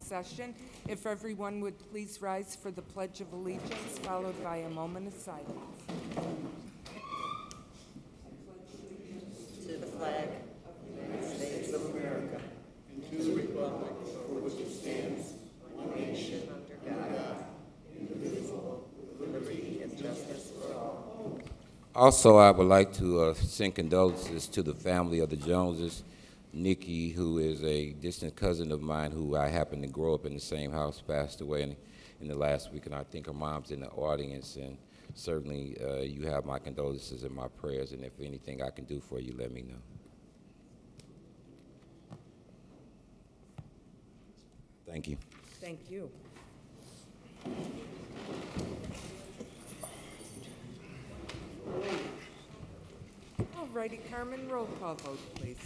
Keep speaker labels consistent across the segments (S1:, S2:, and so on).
S1: session. If everyone would please rise for the Pledge of Allegiance, followed by a moment of silence.
S2: To the flag of the United States of America, and to the republic for which it stands, one nation under God, indivisible, with liberty and justice for all.
S3: Also, I would like to send condolences to the family of the Joneses. Nikki, who is a distant cousin of mine who I happened to grow up in the same house, passed away in the last week, and I think her mom's in the audience, and certainly you have my condolences and my prayers, and if anything I can do for you, let me know. Thank you.
S1: Thank you. All righty, Carmen, roll call vote, please.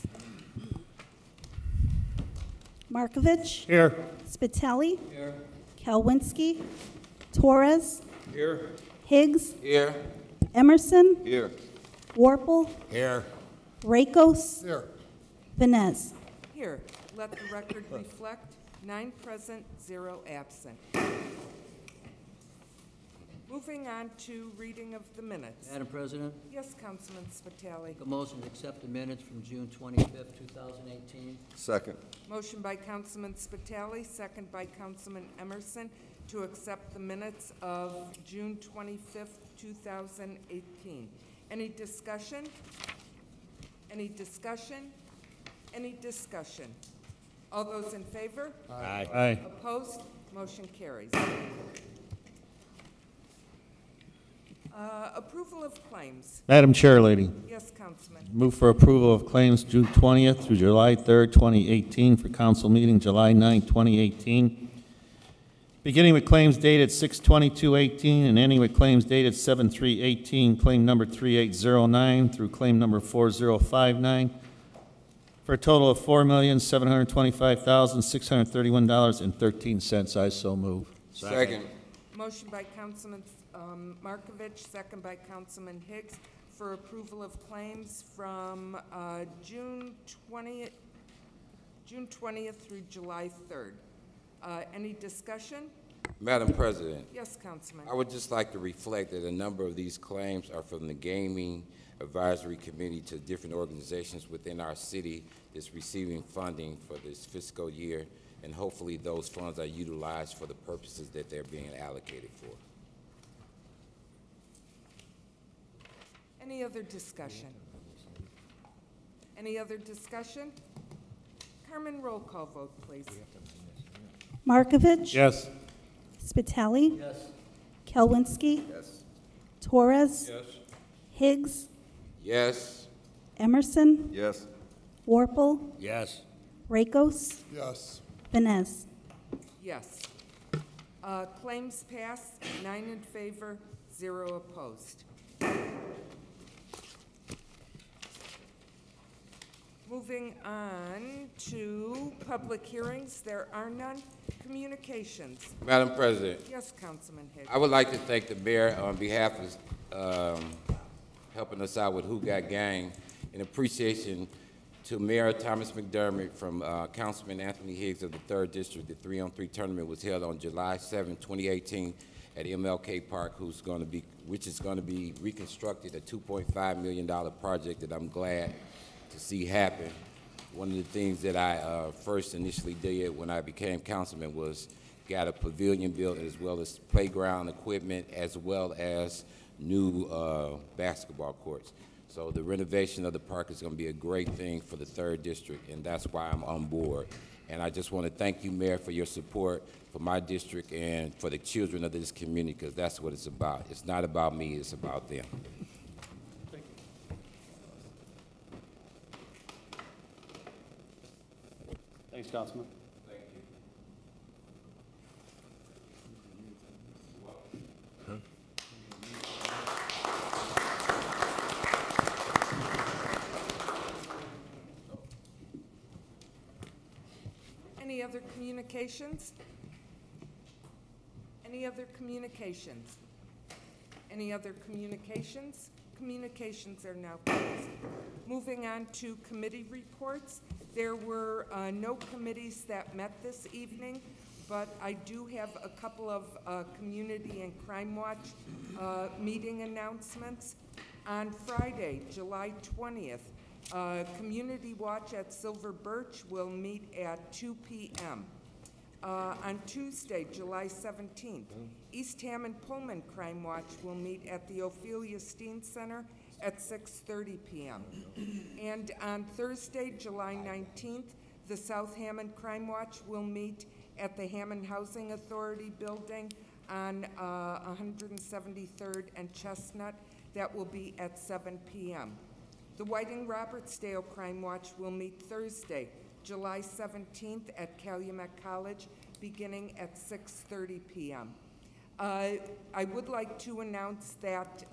S4: Markovich.
S5: Here.
S4: Spitali.
S5: Here.
S4: Kalwinski. Torres.
S5: Here.
S4: Higgs.
S3: Here.
S4: Emerson.
S3: Here.
S4: Warple.
S3: Here.
S4: Rakos.
S5: Here.
S4: Vanez.
S1: Here, let the record reflect 9 present, 0 absent. Moving on to reading of the minutes.
S6: Madam President,
S1: Yes, Councilman Spitali.
S6: make a motion to accept the minutes from June 25th, 2018.
S3: Second.
S1: Motion by Councilman Spitali, second by Councilman Emerson, to accept the minutes of June 25th, 2018. Any discussion? Any discussion? Any discussion? All those in favor?
S5: Aye. Aye.
S1: Opposed? Motion carries. Approval of claims.
S5: Madam Chair, Lady,
S1: Yes, Councilman.
S5: move for approval of claims June 20th through July 3rd, 2018 for council meeting July 9th, 2018. Beginning with claims dated 6/22/18 and ending with claims dated 7/3/18, claim number 3809 through claim number 4059, for a total of $4,725,631.13. I so move.
S3: Second.
S1: Motion by Councilman Markovich, second by Councilman Higgs, for approval of claims from June 20th through July 3rd. Any discussion?
S3: Madam President,
S1: Yes, Councilman.
S3: I would just like to reflect that a number of these claims are from the Gaming Advisory Committee to different organizations within our city that's receiving funding for this fiscal year, and hopefully those funds are utilized for the purposes that they're being allocated for.
S1: Any other discussion? Any other discussion? Carmen, roll call vote, please.
S4: Markovich.
S5: Yes.
S4: Spitali.
S6: Yes.
S4: Kalwinski.
S3: Yes.
S4: Torres.
S3: Yes.
S4: Higgs.
S3: Yes.
S4: Emerson.
S3: Yes.
S4: Warple.
S5: Yes.
S4: Rakos.
S5: Yes.
S4: Vanez.
S1: Yes. Claims passed, 9 in favor, 0 opposed. Moving on to public hearings, there are none. Communications.
S3: Madam President,
S1: Yes, Councilman Higgs.
S3: I would like to thank the mayor on behalf of helping us out with Who Got Gang, in appreciation to Mayor Thomas McDermott from Councilman Anthony Higgs of the 3rd District. The 3-on-3 tournament was held on July 7, 2018 at MLK Park, which is going to be reconstructed, a $2.5 million project that I'm glad to see happen. One of the things that I first initially did when I became councilman was got a pavilion built, as well as playground equipment, as well as new basketball courts. So the renovation of the park is going to be a great thing for the 3rd District, and that's why I'm on board. And I just want to thank you, Mayor, for your support for my district and for the children of this community, because that's what it's about. It's not about me, it's about them.
S5: Thanks, Councilman.
S3: Thank you.
S1: Any other communications? Any other communications? Any other communications? Communications are now closed. Moving on to committee reports. There were no committees that met this evening. but I do have a couple of Community and Crime Watch meeting announcements. On Friday, July 20th, Community Watch at Silver Birch will meet at 2 p.m. On Tuesday, July 17th, East Hammond Pullman Crime Watch will meet at the Ophelia Steen Center at 6:30 p.m. And on Thursday, July 19th, the South Hammond Crime Watch will meet at the Hammond Housing Authority building on 173rd and Chestnut. That will be at 7 p.m. The Whiting-Robertsdale Crime Watch will meet Thursday, July 17th at Calumet College, beginning at 6:30 p.m. I would like to announce that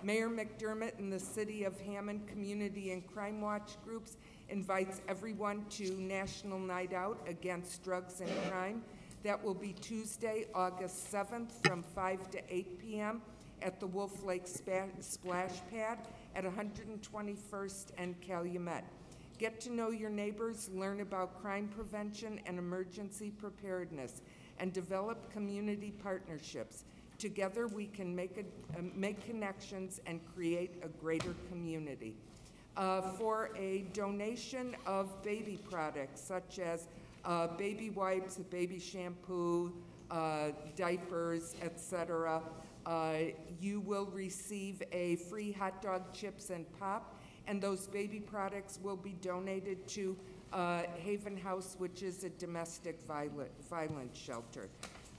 S1: Mayor McDermott and the City of Hammond Community and Crime Watch groups invites everyone to National Night Out Against Drugs and Crime. That will be Tuesday, August 7th from 5 to 8 p.m. at the Wolf Lake Splash Pad at 121st and Calumet. Get to know your neighbors, learn about crime prevention and emergency preparedness, and develop community partnerships. Together we can make connections and create a greater community. For a donation of baby products such as baby wipes, baby shampoo, diapers, etc., you will receive a free hot dog, chips, and pop, and those baby products will be donated to Haven House, which is a domestic violence shelter.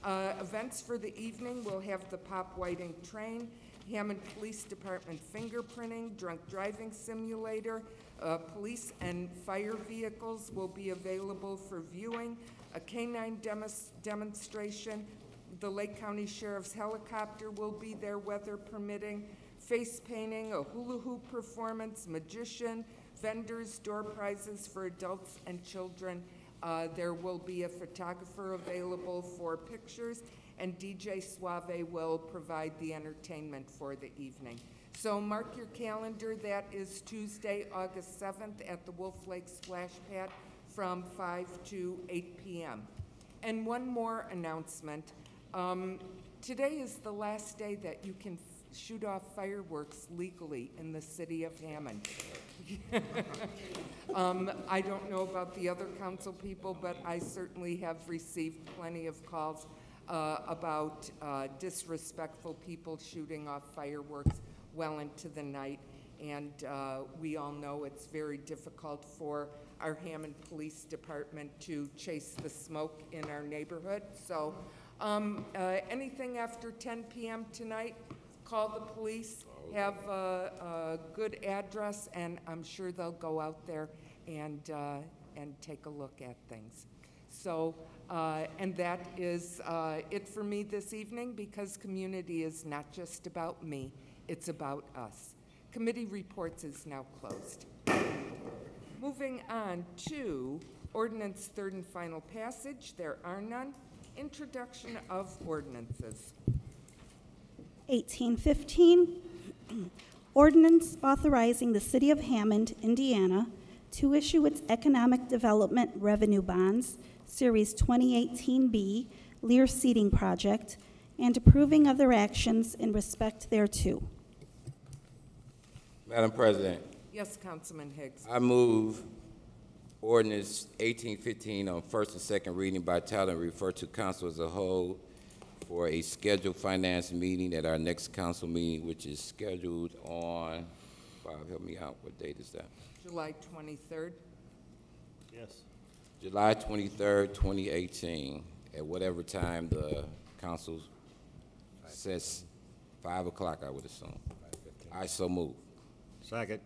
S1: Events for the evening will have the pop whiting train, Hammond Police Department fingerprinting, drunk driving simulator, police and fire vehicles will be available for viewing, a canine demonstration, the Lake County Sheriff's helicopter will be there, weather permitting, face painting, a hula hoop performance, magician, vendors, door prizes for adults and children. There will be a photographer available for pictures, and DJ Suave will provide the entertainment for the evening. So mark your calendar. That is Tuesday, August 7th at the Wolf Lake Splash Pad from 5 to 8 p.m. And one more announcement. Today is the last day that you can shoot off fireworks legally in the city of Hammond. I don't know about the other council people, but I certainly have received plenty of calls about disrespectful people shooting off fireworks well into the night. And we all know it's very difficult for our Hammond Police Department to chase the smoke in our neighborhood. So anything after 10 p.m. tonight, call the police, have a good address, and I'm sure they'll go out there and take a look at things. So, and that is it for me this evening, because community is not just about me, it's about us. Committee reports is now closed. Moving on to ordinance third and final passage. There are none. Introduction of ordinances.
S4: 1815, ordinance authorizing the City of Hammond, Indiana, to issue its Economic Development Revenue Bonds, Series 2018B, Lear Seating Project, and approving other actions in respect thereto.
S3: Madam President,
S1: Yes, Councilman Higgs.
S3: I move ordinance 1815 on first and second reading by title and refer to council as a whole for a scheduled finance meeting at our next council meeting, which is scheduled on, Bob, help me out, what date is that?
S1: July 23rd.
S5: Yes.
S3: July 23rd, 2018, at whatever time the council says, 5 o'clock, I would assume. I so move.
S5: Second.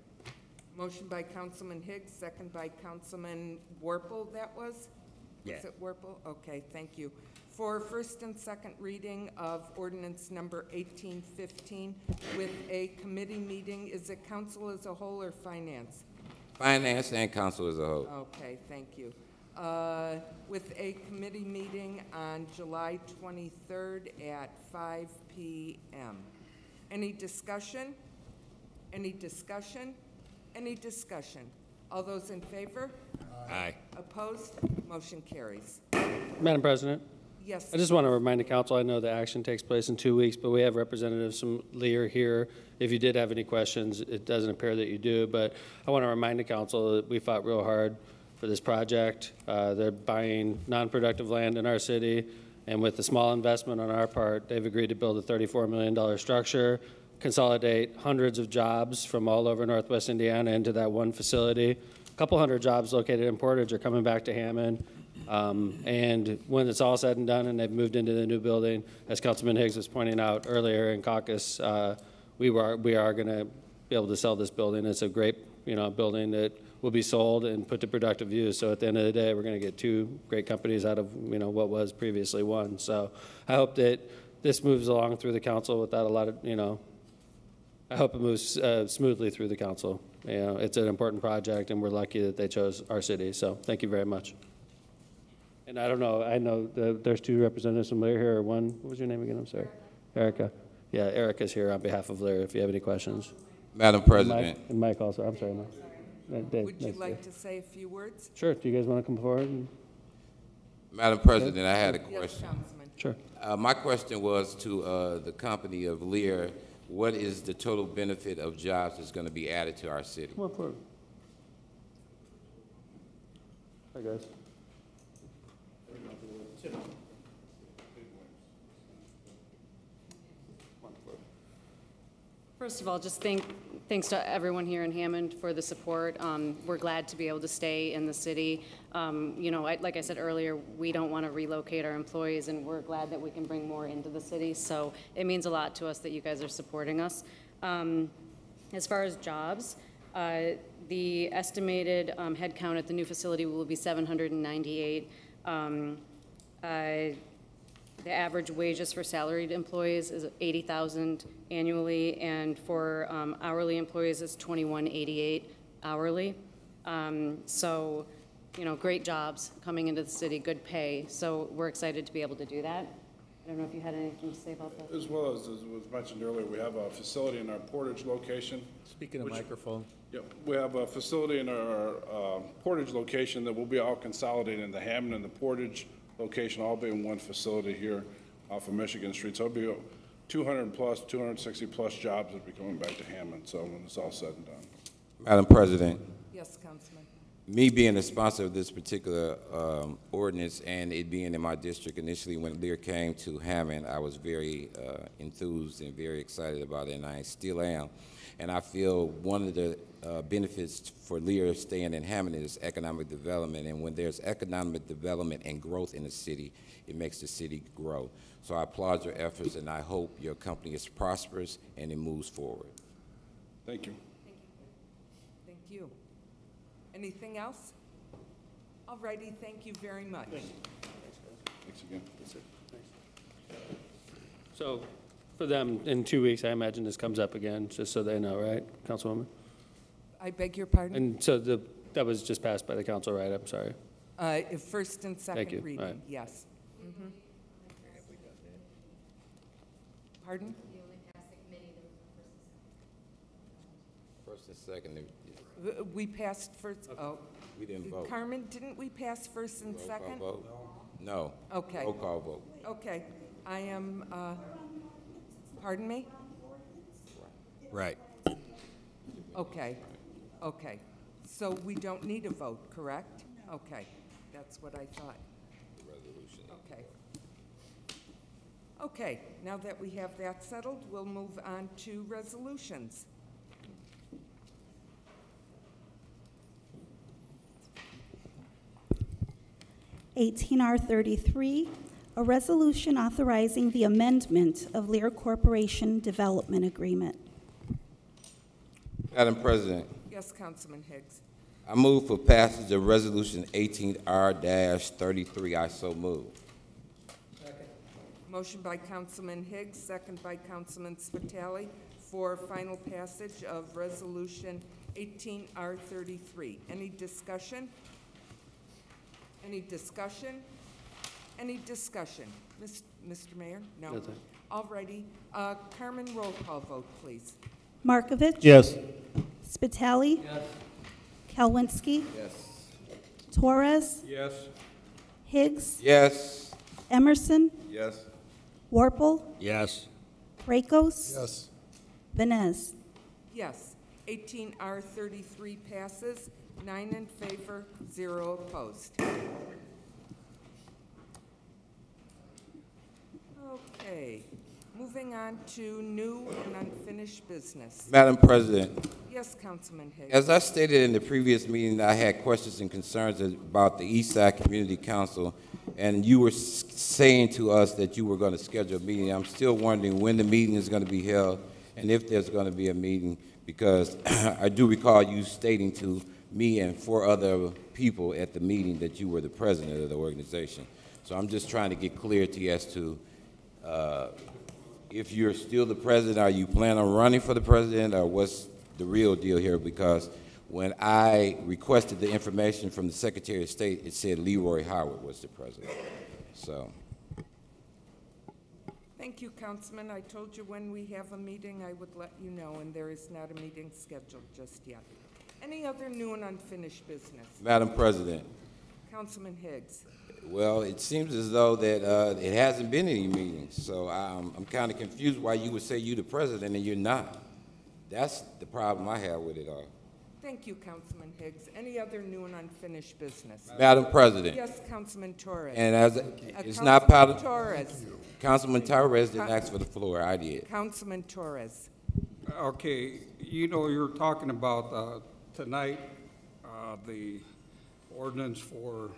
S1: Motion by Councilman Higgs, second by Councilman Warple, that was?
S5: Yeah.
S1: Was it Warple? Okay, thank you. For first and second reading of ordinance number 1815 with a committee meeting, is it council as a whole or finance?
S3: Finance and council as a whole.
S1: Okay, thank you. With a committee meeting on July 23rd at 5 p.m. Any discussion? Any discussion? Any discussion? All those in favor?
S3: Aye.
S1: Opposed? Motion carries.
S7: Madam President,
S1: Yes.
S7: I just want to remind the council, I know the action takes place in 2 weeks, but we have representatives from Lear here. If you did have any questions, it doesn't appear that you do, but I want to remind the council that we fought real hard for this project. They're buying non-productive land in our city, and with a small investment on our part, they've agreed to build a $34 million structure, consolidate hundreds of jobs from all over Northwest Indiana into that one facility. A couple hundred jobs located in Portage are coming back to Hammond. And when it's all said and done and they've moved into the new building, as Councilman Higgs was pointing out earlier in caucus, we are going to be able to sell this building. It's a great, building that will be sold and put to productive use. So at the end of the day, we're going to get two great companies out of, what was previously one. So I hope that this moves along through the council without a lot of, I hope it moves smoothly through the council. It's an important project, and we're lucky that they chose our city. So thank you very much. And I don't know, I know there's two representatives from Lear here, or one. What was your name again? I'm sorry. Erica. Yeah, Erica's here on behalf of Lear if you have any questions.
S3: Madam President.
S7: And Mike also. I'm sorry, Mike. Dave,
S1: Would you like to say a few words?
S7: Sure. Do you guys want to come forward?
S3: Madam President, I had a
S1: Yes,
S3: question.
S1: Councilman.
S7: Sure.
S3: My question was to the company of Lear. What is the total benefit of jobs that's going to be added to our city?
S7: Come on forward. Hi, guys.
S8: First of all, just thanks to everyone here in Hammond for the support. We're glad to be able to stay in the city. Like I said earlier, we don't want to relocate our employees, and we're glad that we can bring more into the city. So it means a lot to us that you guys are supporting us. As far as jobs, the estimated headcount at the new facility will be 798. The average wages for salaried employees is $80,000 annually, and for hourly employees is $21.88 hourly. So, great jobs coming into the city, good pay. So we're excited to be able to do that. I don't know if you had anything to say about that.
S9: As well as was mentioned earlier, we have a facility in our Portage location.
S5: Speaking of microphone.
S9: Yeah, we have a facility in our Portage location that will be all consolidated in the Hammond and the Portage location, all be in one facility here off of Michigan Street. So it'll be 200 plus, 260 plus jobs that will be coming back to Hammond. So when it's all said and done.
S3: Madam President.
S1: Yes, Councilman.
S3: Me being the sponsor of this particular ordinance and it being in my district initially when Lear came to Hammond, I was very enthused and very excited about it, and I still am. And I feel one of the benefits for Lear staying in Hammond is economic development. And when there's economic development and growth in a city, it makes the city grow. So I applaud your efforts, and I hope your company is prosperous and it moves forward.
S9: Thank you.
S1: Thank you. Anything else? All righty, thank you very much.
S9: Thanks again.
S7: So for them, in 2 weeks, I imagine this comes up again, just so they know, right, Councilwoman?
S1: I beg your pardon?
S7: And so that was just passed by the council, right? I'm sorry.
S1: First and
S7: Thank
S1: second
S7: you.
S1: reading,
S7: All right.
S1: yes. Mhm. Pardon?
S3: First and second,
S1: We passed first, oh.
S3: we didn't vote.
S1: Carmen, didn't we pass first and
S3: Roll
S1: second?
S3: call vote? No.
S1: Okay.
S3: Roll call vote.
S1: Okay, I am, pardon me?
S3: Right.
S1: Okay, okay. So we don't need a vote, correct? Okay, that's what I thought. Okay. Okay, now that we have that settled, we'll move on to resolutions.
S4: R33, a resolution authorizing the amendment of Lear Corporation Development Agreement.
S3: Madam President,
S1: Yes, Councilman Higgs.
S3: I move for passage of Resolution 18R-33. I so move.
S1: Motion by Councilman Higgs, second by Councilman Spitali for final passage of Resolution 18R33. Any discussion? Any discussion? Any discussion? Mr. Mayor? No?
S7: No, thank
S1: All righty. Carmen, roll call vote, please.
S4: Markovich?
S5: Yes.
S4: Spitali?
S7: Yes.
S4: Kalwinski?
S3: Yes.
S4: Torres?
S9: Yes.
S4: Higgs?
S3: Yes.
S4: Emerson,
S9: Yes.
S4: Warple,
S6: Yes.
S4: Rakos,
S10: Yes.
S4: Vines.
S1: Yes. 18R33 passes, 9 in favor, 0 opposed. Okay, moving on to new and unfinished business.
S3: Madam President,
S1: Yes, Councilman Higgs.
S3: as I stated in the previous meeting, I had questions and concerns about the East Side Community Council, and you were saying to us that you were going to schedule a meeting. I'm still wondering when the meeting is going to be held and if there's going to be a meeting, because I do recall you stating to me and 4 other people at the meeting that you were the president of the organization. So I'm just trying to get clarity as to if you're still the president, are you planning on running for the president, or what's the real deal here? Because when I requested the information from the Secretary of State, it said Leroy Howard was the president. So,
S1: Thank you, Councilman. I told you when we have a meeting, I would let you know, and there is not a meeting scheduled just yet. Any other new and unfinished business?
S3: Madam President,
S1: Councilman Higgs.
S3: well, it seems as though that it hasn't been any meetings, so I'm kind of confused why you would say you're the president and you're not. That's the problem I have with it all.
S1: Thank you, Councilman Higgs. Any other new and unfinished business?
S3: Madam President,
S1: Yes, Councilman Torres.
S3: and as it's not part of,
S1: Torres.
S3: Councilman Torres didn't ask for the floor, I did.
S1: Councilman Torres.
S10: Okay, you know, you're talking about tonight, the ordinance for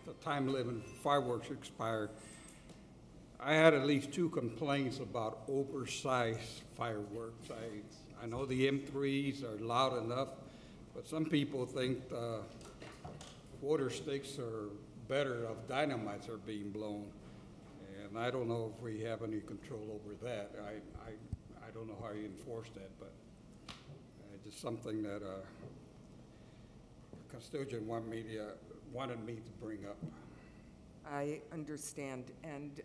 S10: the time limit fireworks expired. I had at least 2 complaints about oversized fireworks. I know the M3s are loud enough, but some people think water sticks are better if dynamites are being blown. And I don't know if we have any control over that. I don't know how you enforce that, but just something that a custodian wanted me to bring up.
S1: I understand, and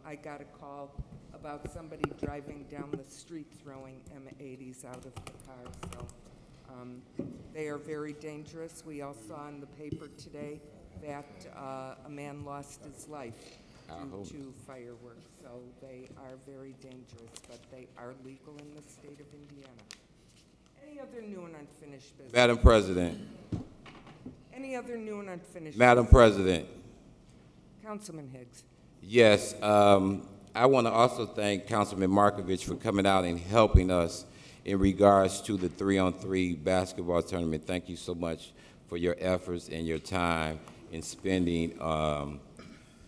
S1: I got a call about somebody driving down the street throwing M80s out of the car, so they are very dangerous. We all saw in the paper today that a man lost his life due to fireworks, so they are very dangerous, but they are legal in the state of Indiana. Any other new and unfinished business?
S3: Madam President,
S1: Any other new and unfinished
S3: Madam
S1: business?
S3: President,
S1: Councilman Higgs.
S3: yes, I want to also thank Councilman Markovich for coming out and helping us in regards to the 3-on-3 basketball tournament. Thank you so much for your efforts and your time in spending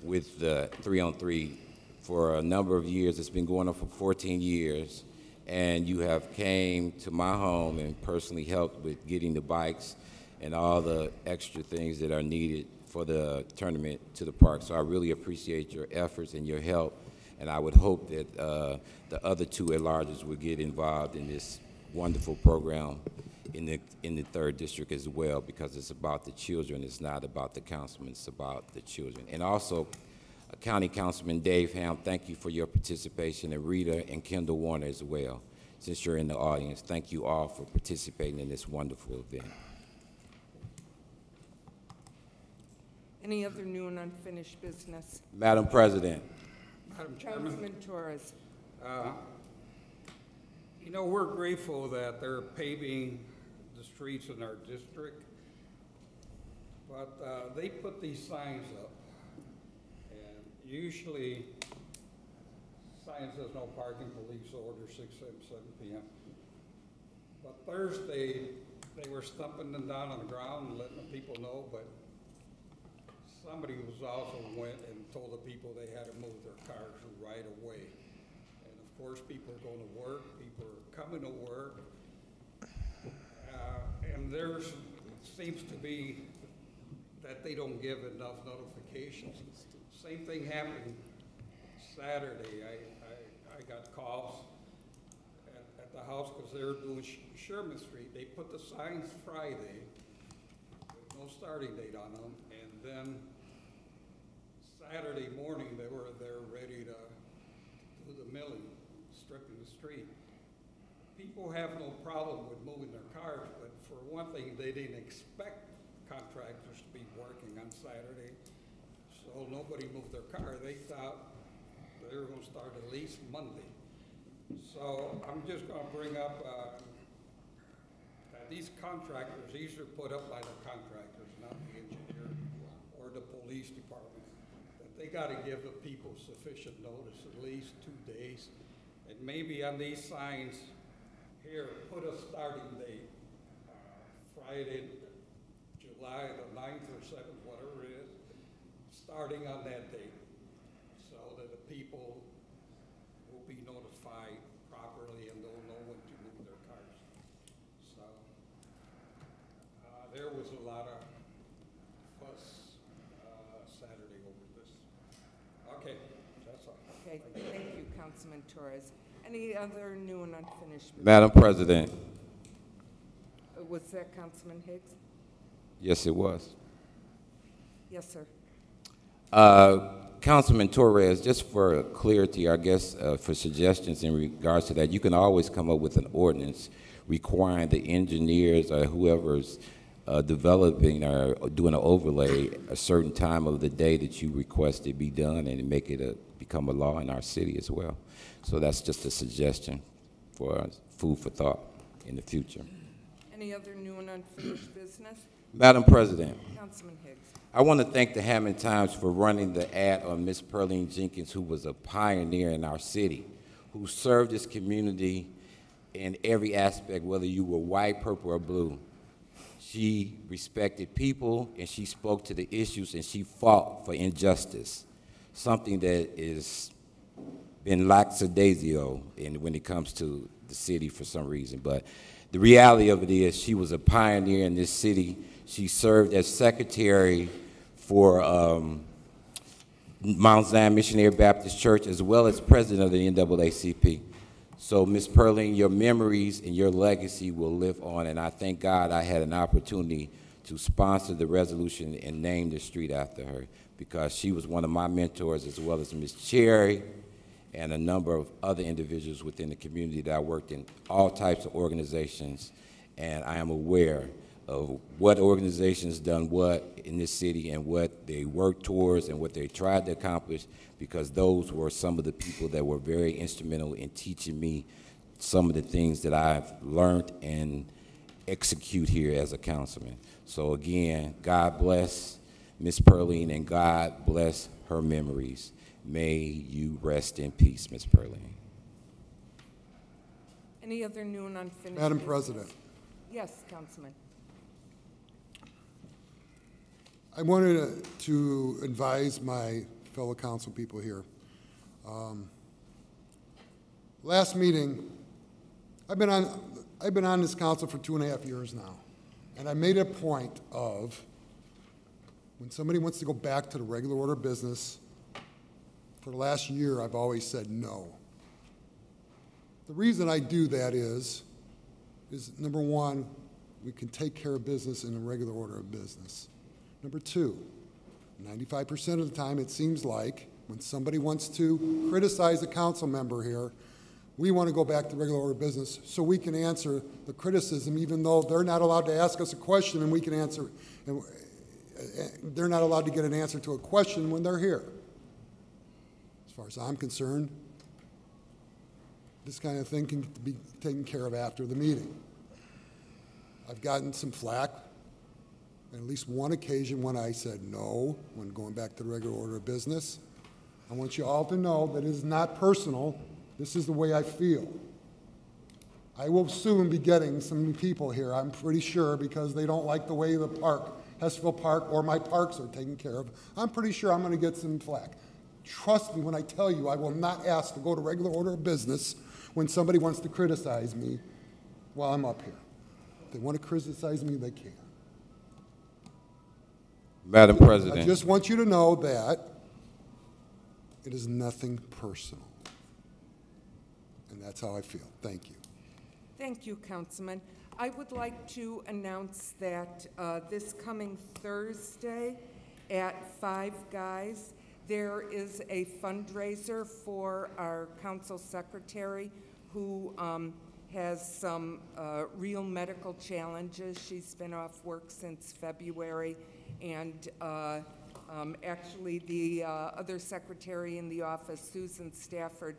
S3: with the 3-on-3 for a number of years. It's been going on for 14 years, and you have came to my home and personally helped with getting the bikes and all the extra things that are needed for the tournament to the park. So I really appreciate your efforts and your help, and I would hope that the other 2 at-larges would get involved in this wonderful program in the 3rd District as well, because it's about the children. It's not about the councilman. It's about the children. And also, County Councilman Dave Ham, thank you for your participation, and Rita and Kendall Warner as well. Since you're in the audience, thank you all for participating in this wonderful event.
S1: Any other new and unfinished business?
S3: Madam President,
S10: Madam Chairman,
S1: Councilman Torres.
S10: you know, we're grateful that they're paving the streets in our district, but they put these signs up, and usually sign says no parking, police order 6, 7 p.m. But Thursday, they were stumping them down on the ground and letting the people know, but somebody was also went and told the people they had to move their cars right away. And of course, people are going to work, people are coming to work, and there seems to be that they don't give enough notifications. Same thing happened Saturday. I got calls at the house because they were doing Sherman Street. They put the signs Friday with no starting date on them, and then Saturday morning they were there ready to do the milling, stripping the street. People have no problem with moving their cars, but for one thing, they didn't expect contractors to be working on Saturday. So nobody moved their car. They thought they were gonna start at least Monday. So I'm just gonna bring up, that these contractors, these are put up by the contractors, not the engineer or the police department. That they gotta give the people sufficient notice, at least 2 days. And maybe on these signs here, put a starting date, Friday, July the 9th or 7th, whatever it is, starting on that date, so that the people will be notified properly and they'll know when to move their cars. So, there was a lot of fuss, Saturday over this. Okay, that's all.
S1: Okay, thank you, Councilman Torres. Any other new and unfinished business?
S3: Madam President,
S1: Was that Councilman Higgs?
S3: yes, it was.
S1: Yes, sir.
S3: Councilman Torres, just for clarity, I guess, for suggestions in regards to that, you can always come up with an ordinance requiring the engineers or whoever's developing or doing an overlay a certain time of the day that you request it be done, and make it become a law in our city as well. So that's just a suggestion for food for thought in the future.
S1: Any other new and unfinished business?
S3: Madam President,
S1: Councilman Higgs.
S3: I want to thank the Hammond Times for running the ad on Miss Pearline Jenkins, who was a pioneer in our city, who served this community in every aspect, whether you were white, purple, or blue. She respected people, and she spoke to the issues, and she fought for injustice, something that is been lackadaisical when it comes to the city for some reason. But the reality of it is she was a pioneer in this city. She served as secretary for Mount Zion Missionary Baptist Church, as well as president of the NAACP. So, Ms. Pearline, your memories and your legacy will live on, and I thank God I had an opportunity to sponsor the resolution and name the street after her, because she was one of my mentors, as well as Ms. Cherry and a number of other individuals within the community that I worked in all types of organizations, and I am aware of what organizations done what in this city and what they worked towards and what they tried to accomplish, because those were some of the people that were very instrumental in teaching me some of the things that I've learned and execute here as a councilman. So again, God bless Ms. Pearline, and God bless her memories. May you rest in peace, Ms. Pearline.
S1: Any other new and unfinished
S11: Madam
S1: business?
S11: President,
S1: Yes, Councilman.
S11: I wanted to advise my fellow council people here. Last meeting, I've been on this council for 2.5 years now, and I made a point of, when somebody wants to go back to the regular order of business, for the last year, I've always said no. The reason I do that is number one, we can take care of business in the regular order of business. Number two, 95% of the time it seems like when somebody wants to criticize a council member here, we want to go back to regular order of business so we can answer the criticism, even though they're not allowed to ask us a question and we can answer, and they're not allowed to get an answer to a question when they're here. As far as I'm concerned, this kind of thing can be taken care of after the meeting. I've gotten some flack on at least one occasion when I said no, when going back to the regular order of business. I want you all to know that it is not personal. This is the way I feel. I will soon be getting some people here, I'm pretty sure, because they don't like the way the park, Hessville Park, or my parks are taken care of. I'm pretty sure I'm going to get some flack. Trust me when I tell you I will not ask to go to regular order of business when somebody wants to criticize me while I'm up here. If they want to criticize me, they can.
S3: Madam President.
S11: I just want you to know that it is nothing personal. And that's how I feel. Thank you.
S1: Thank you, Councilman. I would like to announce that this coming Thursday at Five Guys, there is a fundraiser for our council secretary who has some real medical challenges. She's been off work since February, and Actually, the other secretary in the office, Susan Stafford,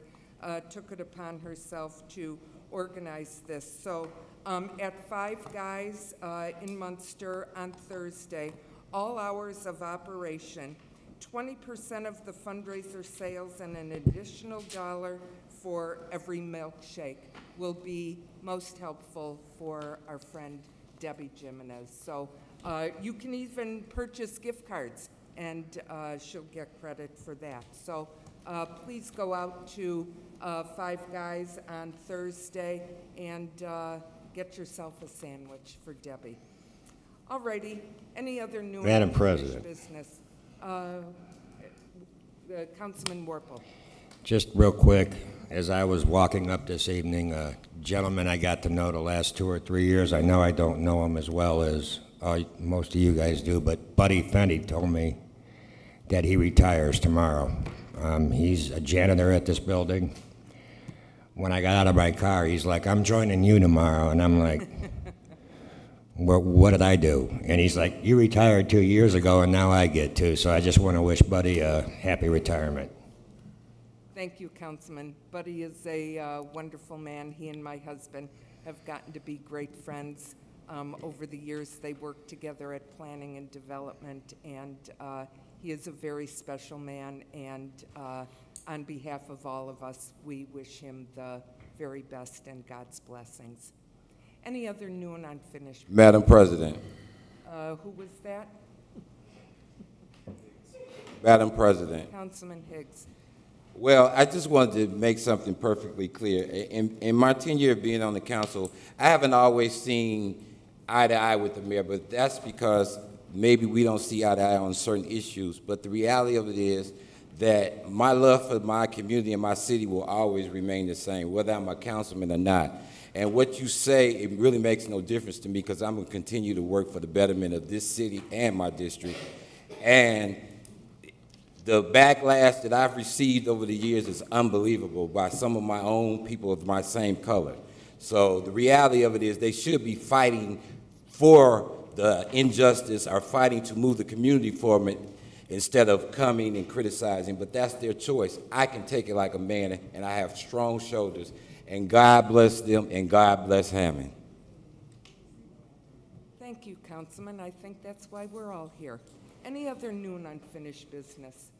S1: took it upon herself to organize this. So at Five Guys in Munster on Thursday, all hours of operation, 20% of the fundraiser sales and an additional $1 for every milkshake will be most helpful for our friend Debbie Jimenez. So you can even purchase gift cards, and she'll get credit for that. So please go out to Five Guys on Thursday and get yourself a sandwich for Debbie. All righty. Any other new
S12: Madam
S1: unfinished
S12: President.
S1: business? Councilman Warple.
S12: Just real quick, as I was walking up this evening, a gentleman I got to know the last 2 or 3 years, I know I don't know him as well as most of you guys do, but Buddy Fenty told me that he retires tomorrow. He's a janitor at this building. When I got out of my car, he's like, "I'm joining you tomorrow," and I'm like, what did I do? And he's like, "You retired 2 years ago, and now I get to." So I just want to wish Buddy a happy retirement.
S1: Thank you, Councilman. Buddy is a wonderful man. He and my husband have gotten to be great friends over the years. They worked together at planning and development, and he is a very special man, and on behalf of all of us, we wish him the very best and God's blessings. Any other new and unfinished?
S3: Madam President.
S1: Who was that?
S3: Madam President.
S1: Councilman Higgs.
S3: Well, I just wanted to make something perfectly clear. In my tenure of being on the council, I haven't always seen eye to eye with the mayor, but that's because maybe we don't see eye to eye on certain issues. But the reality of it is that my love for my community and my city will always remain the same, whether I'm a councilman or not. And what you say, it really makes no difference to me, because I'm going to continue to work for the betterment of this city and my district. And the backlash that I've received over the years is unbelievable by some of my own people of my same color. So the reality of it is they should be fighting for the injustice or fighting to move the community forward instead of coming and criticizing, but that's their choice. I can take it like a man, and I have strong shoulders, and God bless them, and God bless Hammond.
S1: Thank you, Councilman. I think that's why we're all here. Any other new and unfinished business?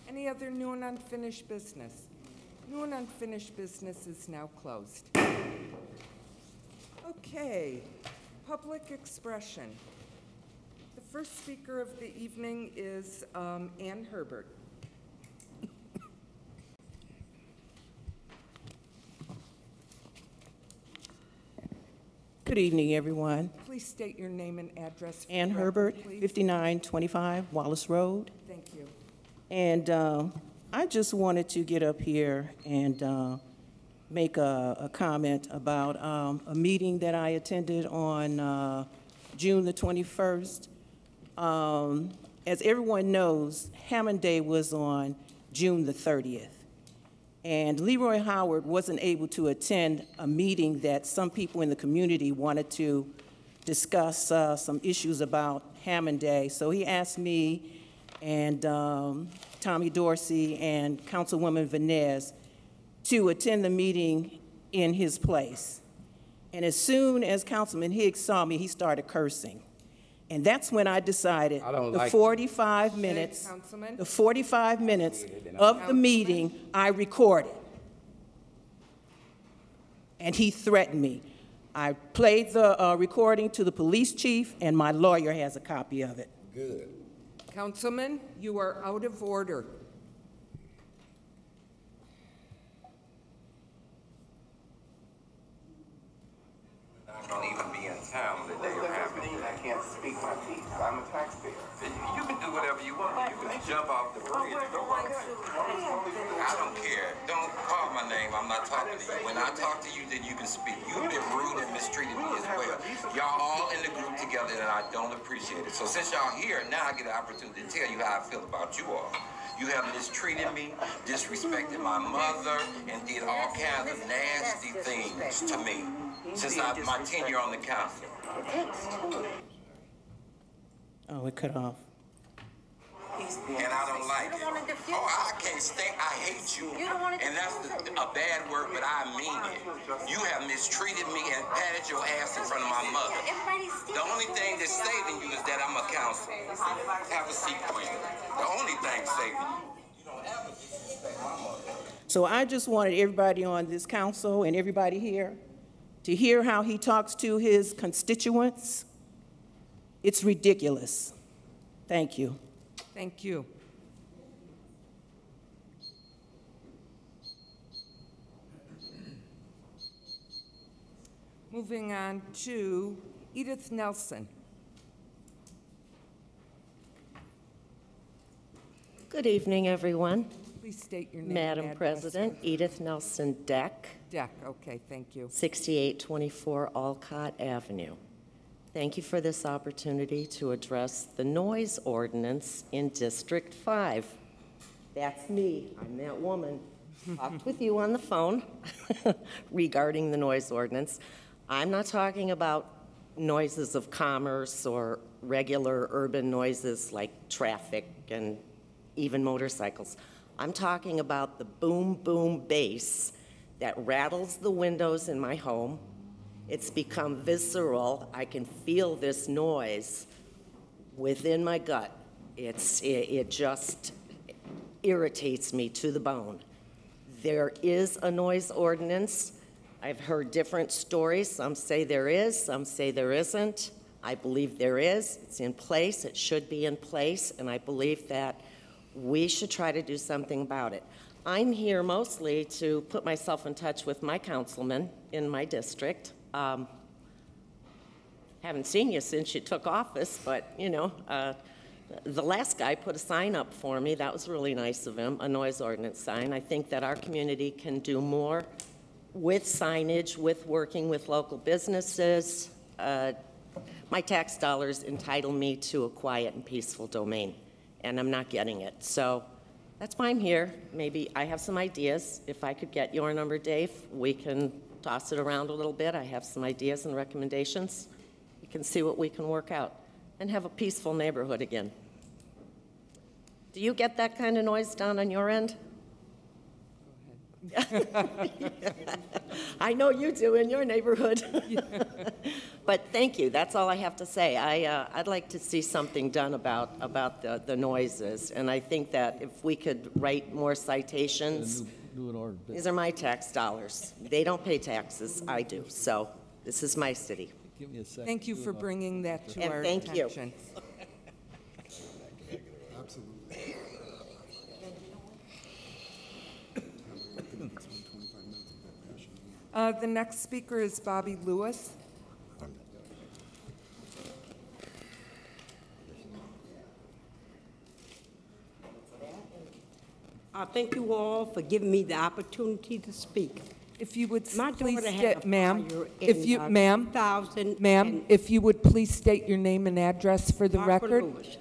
S1: Any other new and unfinished business? New and unfinished business is now closed. Okay, public expression. The first speaker of the evening is Ann Herbert.
S13: Good evening, everyone.
S1: Please state your name and address. For
S13: Ann
S1: the record,
S13: Herbert,
S1: please.
S13: 5925 Wallace Road.
S1: Thank you.
S13: And I just wanted to get up here and make a comment about a meeting that I attended on June the 21st. As everyone knows, Hammond Day was on June the 30th. And Leroy Howard wasn't able to attend a meeting that some people in the community wanted to discuss some issues about Hammond Day. So he asked me and Tommy Dorsey and Councilwoman Vanez to attend the meeting in his place. And as soon as Councilman Higgs saw me, he started cursing. And that's when I decided the 45 minutes of the meeting I recorded. And he threatened me. I played the recording to the police chief, and my lawyer has a copy of it.
S3: Good.
S1: Councilman, you are out of order.
S3: I don't even be in town the day of Hammond.
S2: I can't speak my piece. I'm a taxpayer.
S3: You can do whatever you want. You can jump off the bridge. I don't care. Don't call my name. I'm not talking to you. When I talk to you, then you can speak. You've been rude and mistreated me as well. Y'all all in the group together, and I don't appreciate it. So since y'all here, now I get an opportunity to tell you how I feel about you all. You have mistreated me, disrespected my mother, and did all kinds of nasty things to me since my tenure on the council.
S13: Oh, it cut off.
S14: and I don't like it. Oh, I can't stand, I hate you. And that's a bad word, but I mean it. You have mistreated me and patted your ass in front of my mother. The only thing that's saving you is that I'm a counselor. Have a seat, Queen. The only thing saving you. You don't ever disrespect my mother.
S13: So I just wanted everybody on this council and everybody here to hear how he talks to his constituents. It's ridiculous. Thank you.
S1: Thank you. Moving on to Edith Nelson.
S2: Good evening, everyone.
S1: Please state your name.
S2: Madam President, Edith Nelson Deck.
S1: Deck, okay, thank you.
S2: 6824 Alcott Avenue. Thank you for this opportunity to address the noise ordinance in District 5. That's me. I'm that woman. Talked with you on the phone regarding the noise ordinance. I'm not talking about noises of commerce or regular urban noises like traffic and even motorcycles. I'm talking about the boom, boom bass that rattles the windows in my home. It's become visceral. I can feel this noise within my gut. It just irritates me to the bone. There is a noise ordinance. I've heard different stories. Some say there is, some say there isn't. I believe there is. It's in place. It should be in place, and I believe that we should try to do something about it. I'm here mostly to put myself in touch with my councilman in my district. Haven't seen you since you took office, but you know, the last guy put a sign up for me. That was really nice of him, a noise ordinance sign. I think that our community can do more with signage, with working with local businesses. My tax dollars entitle me to a quiet and peaceful domain, and I'm not getting it. So that's why I'm here. Maybe I have some ideas. If I could get your number, Dave, we can toss it around a little bit. I have some ideas and recommendations. We can see what we can work out and have a peaceful neighborhood again. Do you get that kind of noise down on your end? I know you do in your neighborhood. But thank you. That's all I have to say. I'd like to see something done about the noises. And I think that if we could write more citations, these are my tax dollars. They don't pay taxes. I do. So this is my city.
S1: Give me a second. Thank you for bringing that to
S2: and
S1: our
S2: thank
S1: attention.
S2: You.
S11: Absolutely.
S1: The next speaker is Bobby Lewis.
S15: Thank you all for giving me the opportunity to speak.
S1: If you would
S15: My
S1: please
S15: daughter had
S1: state,
S15: a
S1: ma'am,
S15: fire
S1: if
S15: in,
S1: you, ma'am,
S15: 2000
S1: ma'am, if you would please state your name and address for the
S15: Barbara
S1: record.
S15: Lewis.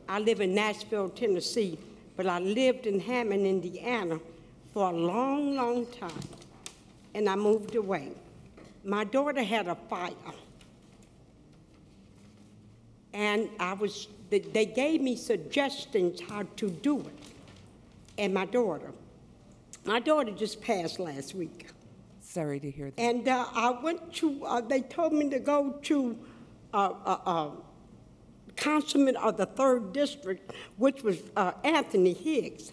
S15: I live in Nashville, Tennessee, but I lived in Hammond, Indiana for a long, long time, and I moved away. My daughter had a fire, and they gave me suggestions how to do it. And my daughter just passed last week.
S1: Sorry to hear that.
S15: And I went to, they told me to go to Councilman of the 3rd District, which was Anthony Higgs.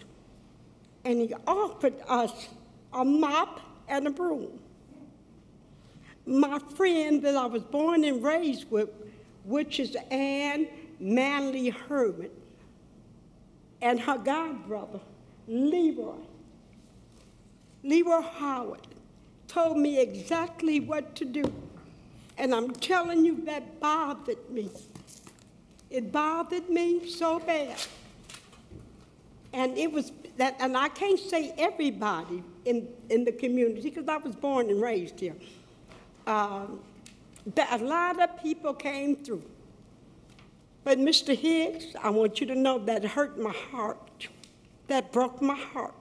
S15: And he offered us a mop and a broom. My friend that I was born and raised with, which is Ann Manley Herman, and her godbrother, Leroy Howard, told me exactly what to do. And I'm telling you, that bothered me. It bothered me so bad. And it was that, and I can't say everybody in the community, because I was born and raised here. That a lot of people came through. But Mr. Higgs, I want you to know that hurt my heart. That broke my heart.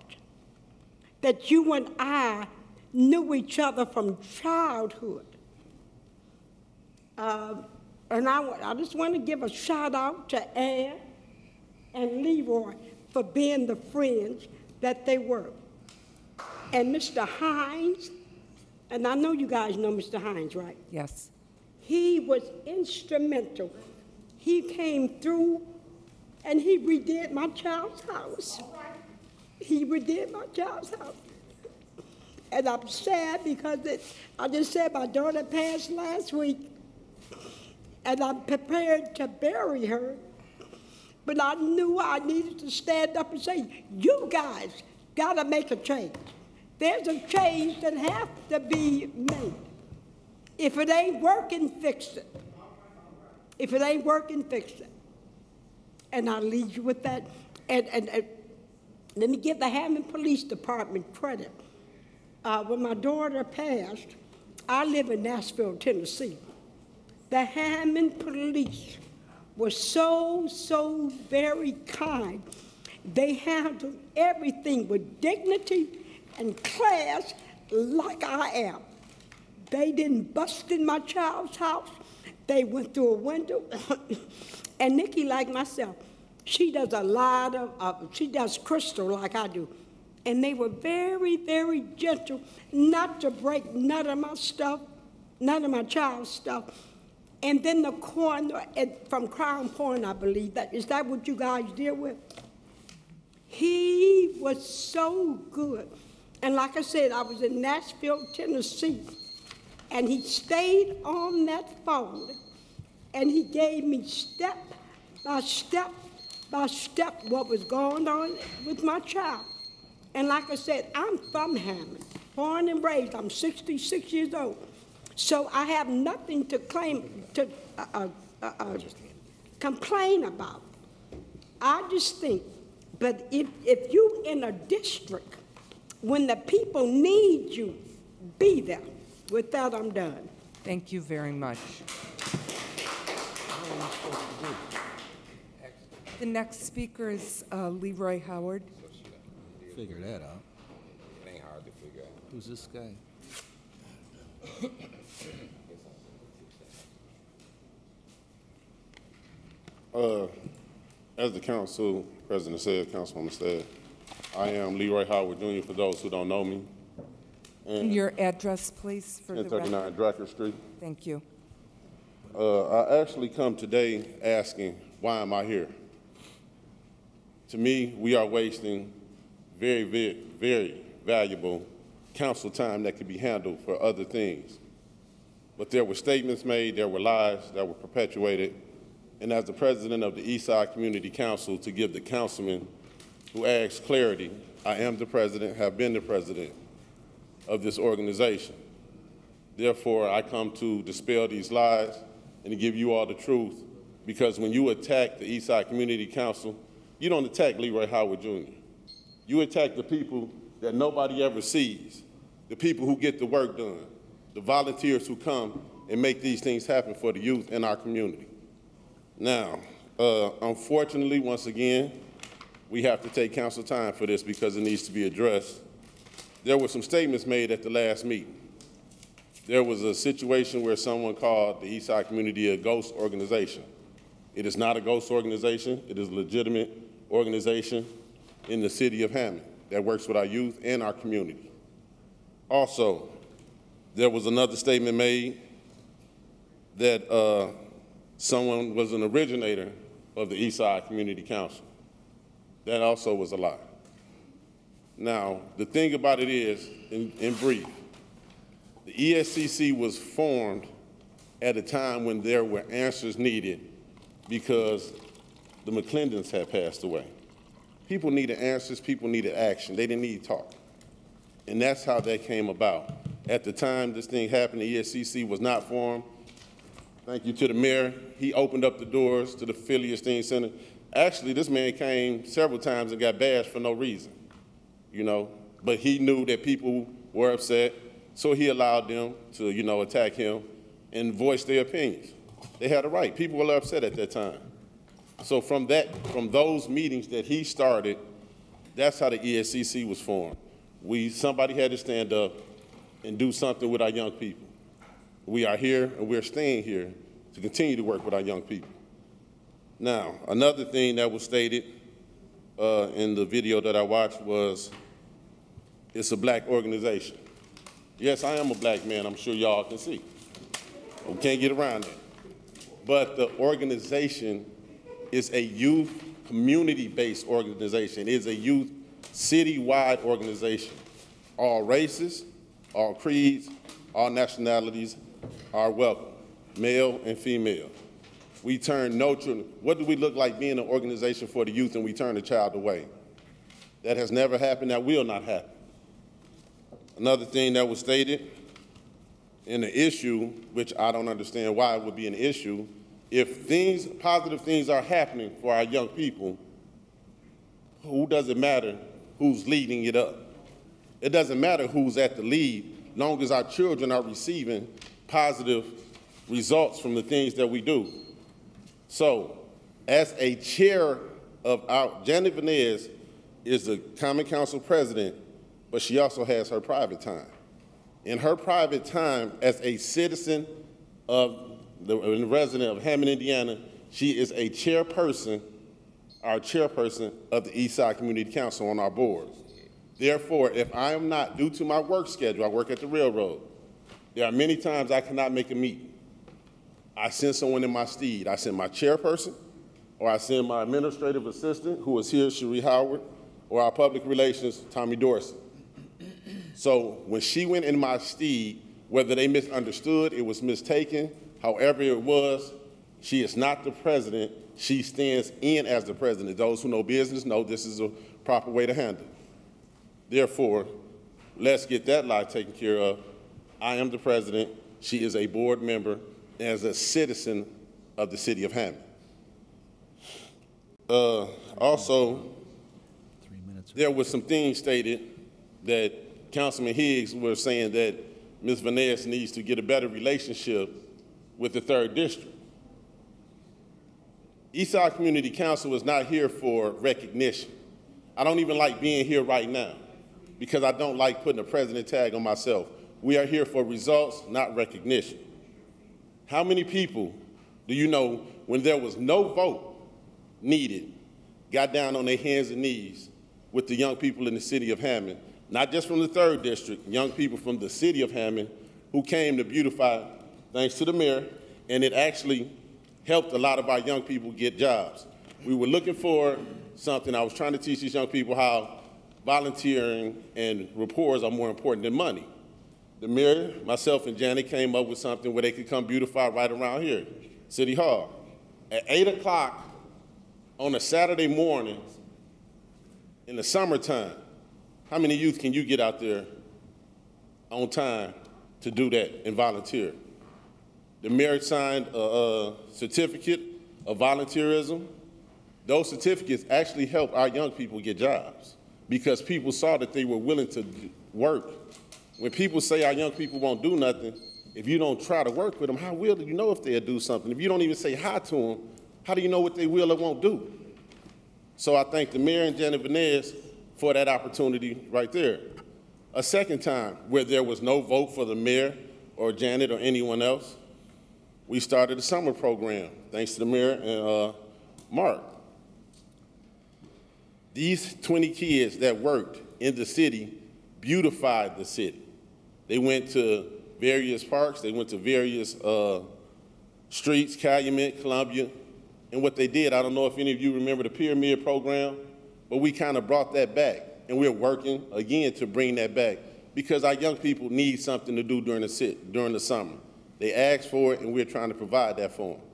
S15: That you and I knew each other from childhood. And I just want to give a shout out to Ann and Leroy for being the friends that they were. And Mr. Hines, and I know you guys know Mr. Hines, right?
S1: Yes.
S15: He was instrumental. He came through and he redid my child's house. He redid my child's house. And I'm sad because I just said my daughter passed last week, and I'm prepared to bury her. But I knew I needed to stand up and say, you guys got to make a change. There's a change that has to be made. If it ain't working, fix it. If it ain't working, fix it. And I'll leave you with that. And let me give the Hammond Police Department credit. When my daughter passed, I live in Nashville, Tennessee. The Hammond Police was so very kind. They handled everything with dignity and class like I am. They didn't bust in my child's house. They went through a window. And Nikki, like myself, she does a lot of, she does crystal like I do. And they were very, very gentle not to break none of my stuff, none of my child's stuff. And then the coroner from Crown Point, I believe, is that what you guys deal with? He was so good. And like I said, I was in Nashville, Tennessee, and he stayed on that phone, and he gave me step by step by step what was going on with my child. And like I said, I'm from Hammond, born and raised. I'm 66 years old. So I have nothing to claim to complain about. I just think, but if you in a district, when the people need you, be there. With that, I'm done.
S1: Thank you very much. The next speaker is Leroy Howard.
S5: Figure that out.
S3: It ain't hard to figure out.
S5: Who's this guy?
S16: As the council president said, Councilwoman said, I am Leroy Howard Jr. for those who don't know me.
S1: And your address, please, for the record.
S16: 1039 Dracker Street.
S1: Thank you.
S16: I actually come today asking, why am I here? To me, we are wasting very, very, very valuable council time that could be handled for other things. But there were statements made, there were lies that were perpetuated, and as the president of the Eastside Community Council, to give the councilman who asked clarity, I am the president, have been the president of this organization. Therefore, I come to dispel these lies and to give you all the truth, because when you attack the Eastside Community Council, you don't attack Leroy Howard Jr. You attack the people that nobody ever sees, the people who get the work done, the volunteers who come and make these things happen for the youth in our community. Now, unfortunately, once again, we have to take council time for this because it needs to be addressed. There were some statements made at the last meeting. There was a situation where someone called the Eastside Community a ghost organization. It is not a ghost organization. It is a legitimate organization in the city of Hammond that works with our youth and our community. Also, there was another statement made that someone was an originator of the Eastside Community Council. That also was a lie. Now, the thing about it is, in brief, the ESCC was formed at a time when there were answers needed because the McClendons had passed away. People needed answers, people needed action. They didn't need talk. And that's how that came about. At the time this thing happened, the ESCC was not formed. Thank you to the mayor. He opened up the doors to the Philly Esteem Center. Actually, this man came several times and got bashed for no reason, you know, but he knew that people were upset, so he allowed them to, you know, attack him and voice their opinions. They had a right. People were upset at that time. So from those meetings that he started, that's how the ESCC was formed. Somebody had to stand up and do something with our young people. We are here and we're staying here to continue to work with our young people. Now, another thing that was stated in the video that I watched was, it's a black organization. Yes, I am a black man, I'm sure y'all can see. We can't get around that. But the organization is a youth, community-based organization. It is a youth, city-wide organization. All races, all creeds, all nationalities are welcome, male and female. We turn no children. What do we look like being an organization for the youth and we turn a child away? That has never happened, that will not happen. Another thing that was stated in the issue, which I don't understand why it would be an issue, if things, positive things are happening for our young people, who does it matter who's leading it up? It doesn't matter who's at the lead, long as our children are receiving positive results from the things that we do. So, as a chair of our, Janet Vanez is the Common Council president, but she also has her private time. In her private time, as a citizen of the resident of Hammond, Indiana, she is a chairperson, our chairperson of the Eastside Community Council on our board. Therefore, if I am not, due to my work schedule, I work at the railroad, there are many times I cannot make a meeting. I send someone in my stead. I send my chairperson, or I send my administrative assistant, who is here, Cherie Howard, or our public relations, Tommy Dorsey. So when she went in my stead, whether they misunderstood, it was mistaken, however it was, she is not the president. She stands in as the president. Those who know business know this is a proper way to handle it. Therefore, let's get that lie taken care of. I am the president. She is a board member as a citizen of the city of Hammond. Also, there was some things stated that Councilman Higgs was saying that Ms. Vanez needs to get a better relationship with the 3rd District. Eastside Community Council is not here for recognition. I don't even like being here right now because I don't like putting a president tag on myself. We are here for results, not recognition. How many people do you know, when there was no vote needed, got down on their hands and knees with the young people in the city of Hammond, not just from the 3rd District, young people from the city of Hammond who came to beautify, thanks to the mayor, and it actually helped a lot of our young people get jobs. We were looking for something. I was trying to teach these young people how volunteering and rapports are more important than money. The mayor, myself, and Janet came up with something where they could come beautify right around here, City Hall. At 8 o'clock on a Saturday morning in the summertime, how many youth can you get out there on time to do that and volunteer? The mayor signed a certificate of volunteerism. Those certificates actually help our young people get jobs because people saw that they were willing to work. When people say our young people won't do nothing, if you don't try to work with them, how will you know if they'll do something? If you don't even say hi to them, how do you know what they will or won't do? So I thank the mayor and Janet Vanez for that opportunity right there. A second time, where there was no vote for the mayor or Janet or anyone else, we started a summer program, thanks to the mayor and Mark. These 20 kids that worked in the city beautified the city. They went to various parks, they went to various streets, Calumet, Columbia, and what they did, I don't know if any of you remember the Pyramid program, but we kind of brought that back, and we're working again to bring that back because our young people need something to do during the summer. They ask for it, and we're trying to provide that for them.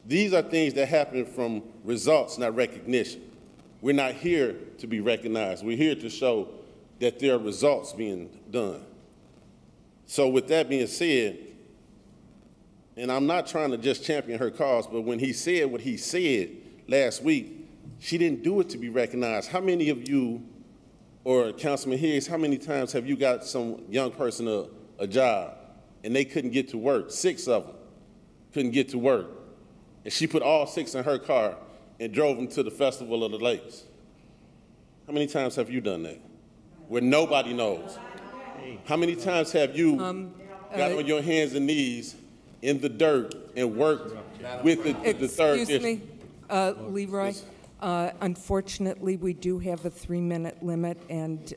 S16: These are things that happen from results, not recognition. We're not here to be recognized. We're here to show that there are results being done. So with that being said, and I'm not trying to just champion her cause, but when he said what he said last week, she didn't do it to be recognized. How many of you, or Councilman Higgs, how many times have you got some young person a job and they couldn't get to work? 6 of them couldn't get to work. And she put all 6 in her car and drove them to the Festival of the Lakes. How many times have you done that? Where nobody knows. How many times have you got on your hands and knees in the dirt and worked with the 3rd District?
S1: Excuse me, Leroy. Unfortunately, we do have a 3-minute limit and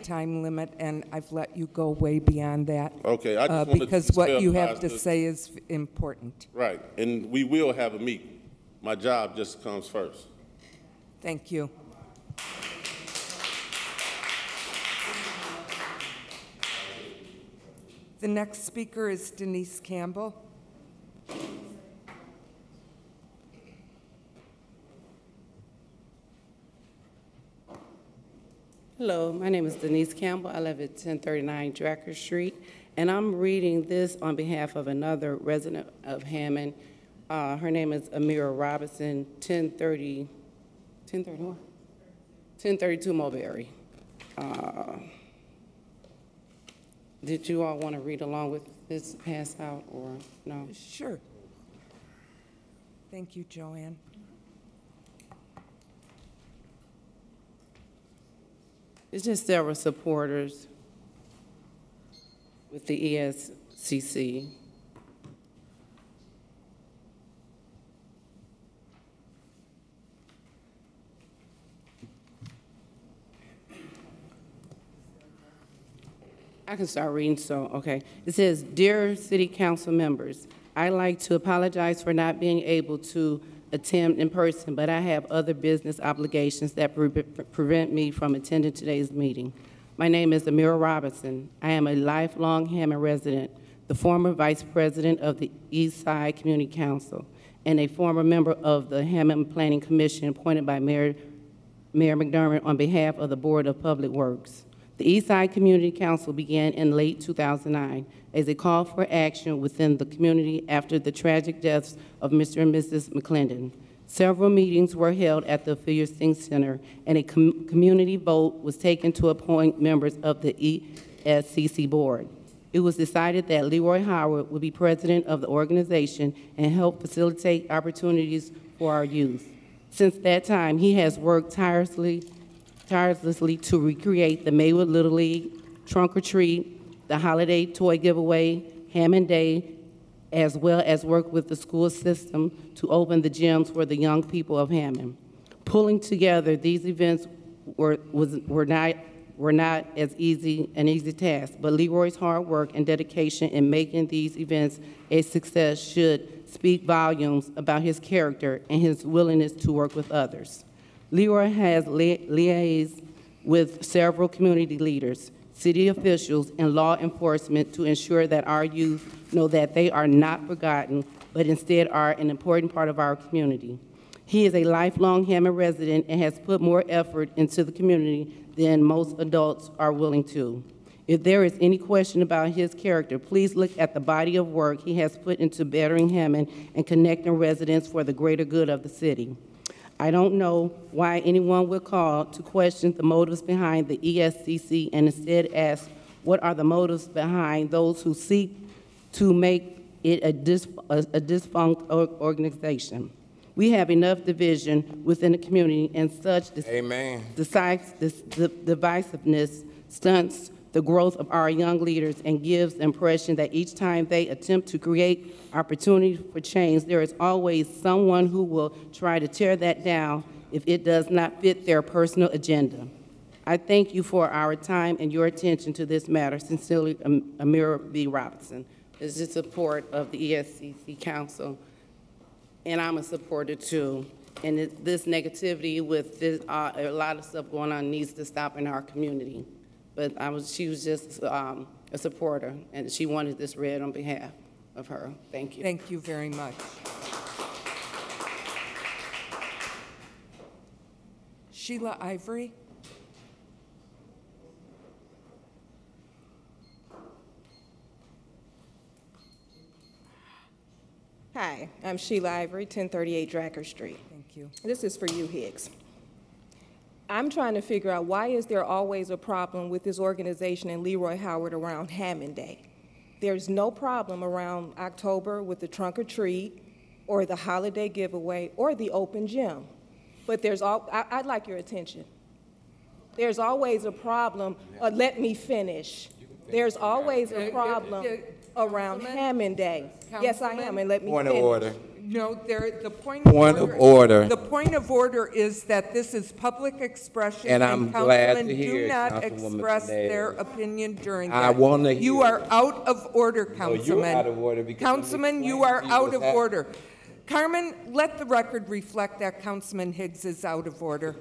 S1: time limit, and I've let you go way beyond that.
S16: Okay, I just wanted to
S1: because what you have to
S16: dispel
S1: say is important.
S16: Right, and we will have a meeting. My job just comes first.
S1: Thank you. The next speaker is Denise Campbell.
S17: Hello, my name is Denise Campbell. I live at 1039 Dracker Street, and I'm reading this on behalf of another resident of Hammond. Her name is Amira Robinson, 1032 Mulberry. Did you all want to read along with this pass out, or no?
S1: Sure. Thank you, Joanne.
S17: It's just several supporters with the ESCC. I can start reading, so, okay. It says, Dear City Council members, I'd like to apologize for not being able to attend in person, but I have other business obligations that prevent me from attending today's meeting. My name is Amira Robinson. I am a lifelong Hammond resident, the former vice president of the East Side Community Council, and a former member of the Hammond Planning Commission appointed by Mayor McDermott on behalf of the Board of Public Works. The East Side Community Council began in late 2009 as a call for action within the community after the tragic deaths of Mr. and Mrs. McClendon. Several meetings were held at the Fierstein Center, and a community vote was taken to appoint members of the ESCC board. It was decided that Leroy Howard would be president of the organization and help facilitate opportunities for our youth. Since that time, he has worked tirelessly to recreate the Maywood Little League, Trunk or Treat, the Holiday Toy Giveaway, Hammond Day, as well as work with the school system to open the gyms for the young people of Hammond. Pulling together these events were not an easy task, but Leroy's hard work and dedication in making these events a success should speak volumes about his character and his willingness to work with others. Leroy has liaised with several community leaders, city officials, and law enforcement to ensure that our youth know that they are not forgotten, but instead are an important part of our community. He is a lifelong Hammond resident and has put more effort into the community than most adults are willing to. If there is any question about his character, please look at the body of work he has put into bettering Hammond and connecting residents for the greater good of the city. I don't know why anyone would call to question the motives behind the ESCC and instead ask, what are the motives behind those who seek to make it a defunct organization? We have enough division within the community, and such divisiveness stunts the growth of our young leaders and gives the impression that each time they attempt to create opportunity for change, there is always someone who will try to tear that down if it does not fit their personal agenda. I thank you for our time and your attention to this matter. Sincerely, Amira B. Robinson. This is the support of the ESCC Council, and I'm a supporter too. And this negativity with this, a lot of stuff going on needs to stop in our community. But she was just a supporter, and she wanted this read on behalf of her. Thank you.
S1: Thank you very much. Sheila Ivory.
S18: Hi, I'm Sheila Ivory, 1038 Dracker Street.
S1: Thank you.
S18: This is for you, Hicks. I'm trying to figure out, why is there always a problem with this organization and Leroy Howard around Hammond Day? There's no problem around October with the trunk or treat or the holiday giveaway or the open gym. But I'd like your attention. There's always a problem, let me finish. There's always a problem around Hammond Day. Yes, I am, and let me finish.
S3: Point of order.
S1: No, the point
S3: Point of order.
S1: The point of order is that this is public expression.
S3: And I'm glad to
S1: councilmen
S3: hear
S1: do
S3: it,
S1: not
S3: Councilwoman
S1: express
S3: Fernandez.
S1: their opinion during
S3: I
S1: that.
S3: wanna hear
S1: You are
S3: it.
S1: out of order,
S3: No, you're
S1: Councilman.
S3: out of order because I'm
S1: Councilman, you
S3: explaining
S1: are
S3: to you
S1: out
S3: what's
S1: of
S3: happening.
S1: order. Carmen, let the record reflect that Councilman Higgs is out of order.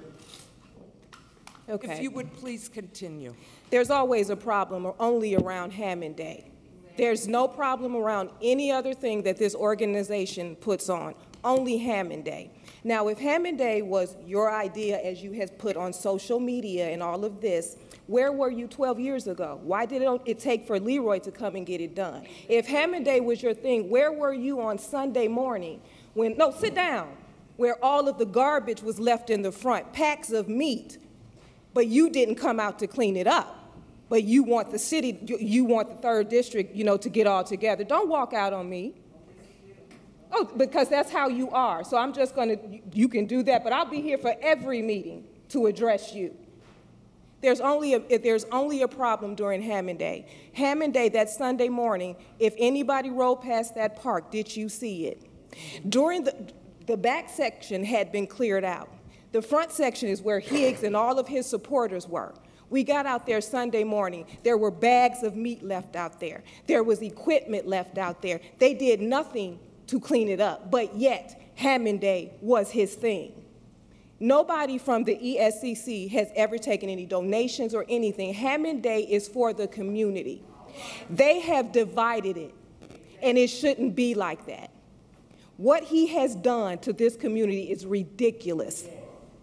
S18: Okay.
S1: If you would please continue.
S18: There's always a problem only around Hammond Day. There's no problem around any other thing that this organization puts on, only Hammond Day. Now, if Hammond Day was your idea, as you have put on social media and all of this, where were you 12 years ago? Why did it take for Leroy to come and get it done? If Hammond Day was your thing, where were you on Sunday morning when, no, sit down, where all of the garbage was left in the front, packs of meat, but you didn't come out to clean it up? But you want the city, you want the 3rd District, to get all together. Don't walk out on me. Oh, because that's how you are. So I'm just going to, you can do that, but I'll be here for every meeting to address you. There's only a problem during Hammond Day. Hammond Day, that Sunday morning, if anybody rode past that park, did you see it? During the back section had been cleared out. The front section is where Higgs and all of his supporters were. We got out there Sunday morning. There were bags of meat left out there. There was equipment left out there. They did nothing to clean it up, but yet Hammond Day was his thing. Nobody from the ESCC has ever taken any donations or anything. Hammond Day is for the community. They have divided it, and it shouldn't be like that. What he has done to this community is ridiculous.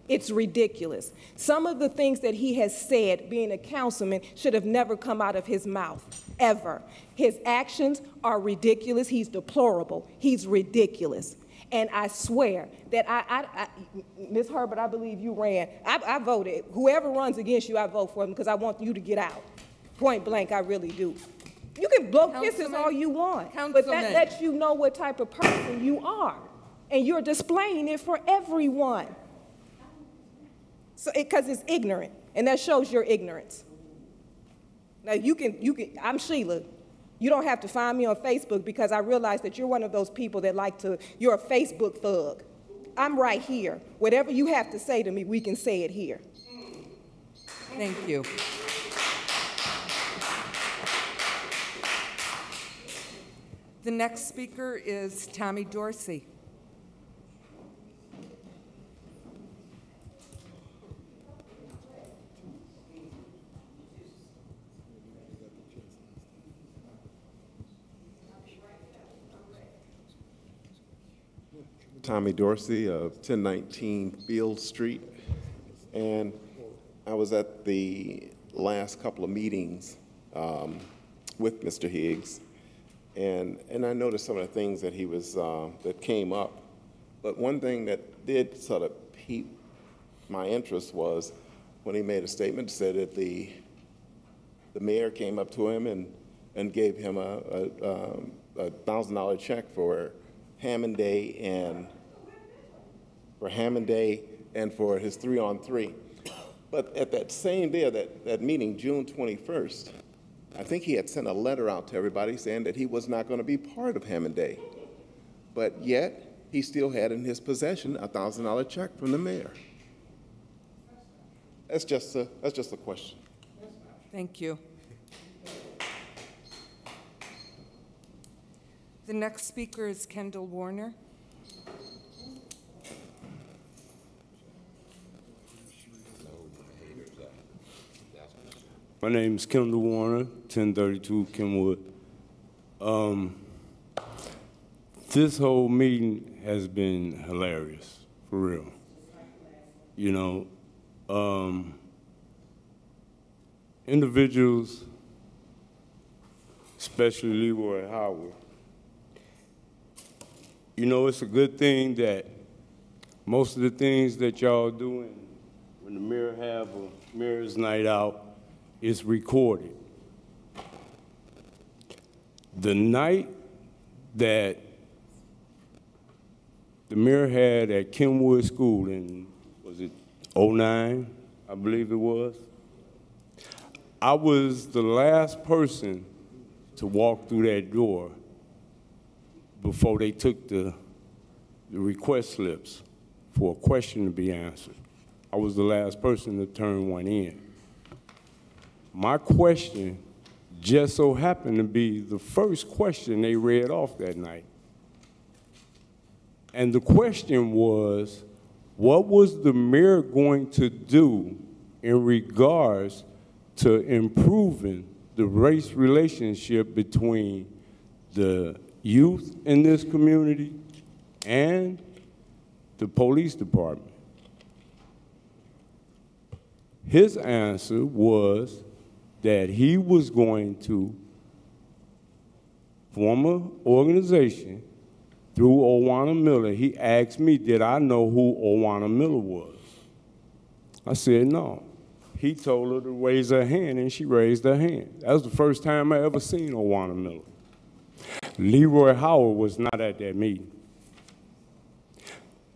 S18: It's ridiculous. Some of the things that he has said, being a councilman, should have never come out of his mouth, ever. His actions are ridiculous. He's deplorable. He's ridiculous. And I swear that Ms. Herbert, I believe you ran. I voted. Whoever runs against you, I vote for them because I want you to get out. Point blank, I really do. You can blow kisses all you want, but that lets you know what type of person you are. And you're displaying it for everyone. So, because it's ignorant, and that shows your ignorance. Now, I'm Sheila. You don't have to find me on Facebook because I realize that you're one of those people that you're a Facebook thug. I'm right here. Whatever you have to say to me, we can say it here.
S1: Thank you. The next speaker is Tommy Dorsey.
S19: Tommy Dorsey of 1019 Field Street, and I was at the last couple of meetings with Mr. Higgs, and I noticed some of the things that he was that came up. But one thing that did sort of pique my interest was when he made a statement, said that the mayor came up to him and gave him a $1,000 check for Hammond Day and for his 3-on-3. But at that same day of that meeting, June 21st, I think he had sent a letter out to everybody saying that he was not going to be part of Hammond Day. But yet, he still had in his possession a $1,000 check from the mayor. That's just a question.
S1: Thank you. The next speaker is Kendall Warner.
S20: My name is Kendall Warner, 1032 Kenwood. This whole meeting has been hilarious, for real. You know, individuals, especially Leroy Howard, you know, it's a good thing that most of the things that y'all doing when the mayor have a mayor's night out is recorded. The night that the mayor had at Kenwood School in, was it 09, I believe it was, I was the last person to walk through that door before they took the the request slips for a question to be answered. I was the last person to turn one in. My question just so happened to be the first question they read off that night. And the question was, what was the mayor going to do in regards to improving the race relationship between the youth in this community and the police department? His answer was that he was going to form an organization through Owana Miller. He asked me, did I know who Owana Miller was? I said, no. He told her to raise her hand, and she raised her hand. That was the first time I ever seen Owana Miller. Leroy Howard was not at that meeting.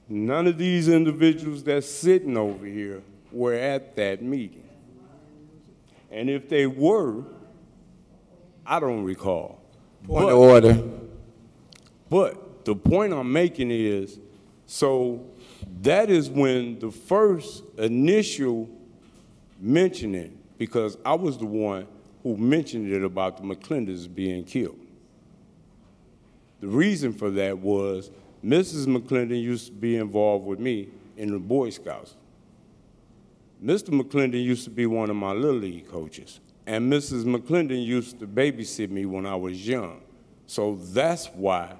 S20: None of these individuals that's sitting over here were at that meeting. And if they were, I don't recall.
S3: Point of order.
S20: But the point I'm making is, so that is when the first initial mentioning, because I was the one who mentioned it about the McClendons being killed. The reason for that was Mrs. McClendon used to be involved with me in the Boy Scouts. Mr. McClendon used to be one of my Little League coaches, and Mrs. McClendon used to babysit me when I was young. So that's why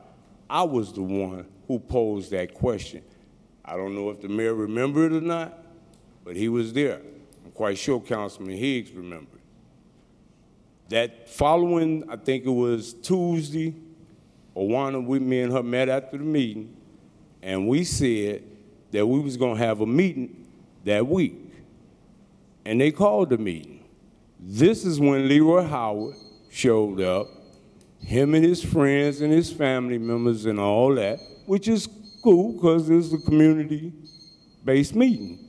S20: I was the one who posed that question. I don't know if the mayor remembered it or not, but he was there. I'm quite sure Councilman Higgs remembered. That following, I think it was Tuesday, Owana, me and her met after the meeting, and we said that we was gonna have a meeting that week. And they called the meeting. This is when Leroy Howard showed up, him and his friends and his family members and all that, which is cool because it's a community-based meeting.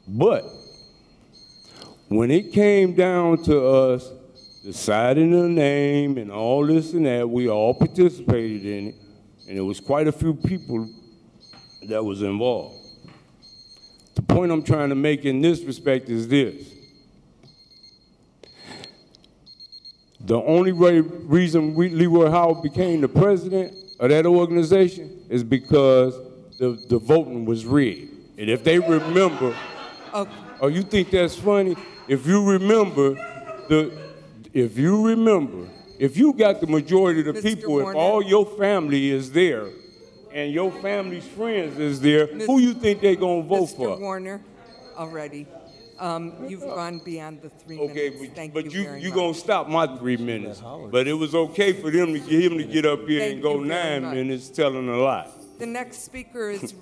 S20: But when it came down to us deciding the name and all this and that, we all participated in it, and there was quite a few people that was involved. The point I'm trying to make in this respect is this. The only reason Leroy Howard became the president of that organization is because the voting was rigged. And if they remember, oh, you think that's funny? If you remember, if you got the majority of the people, if all your family is there, and your family's friends is there, who you think they gonna vote for?
S1: Mr. Warner, already. You've gone beyond the 3 minutes. Thank you very much.
S20: But you gonna stop my 3 minutes. But it was okay for them to get him to get up here and go 9 minutes telling a lie.
S1: The next speaker is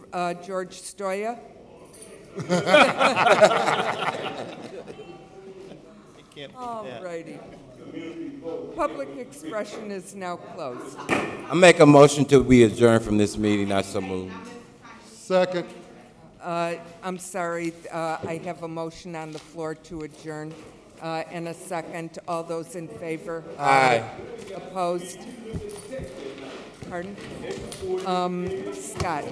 S1: George Stoya. All righty. Public expression is now closed.
S3: I make a motion to be adjourned from this meeting. I so move.
S11: Second.
S1: I'm sorry. I have a motion on the floor to adjourn and a second. All those in favor?
S3: Aye.
S1: Opposed? Pardon? Scott.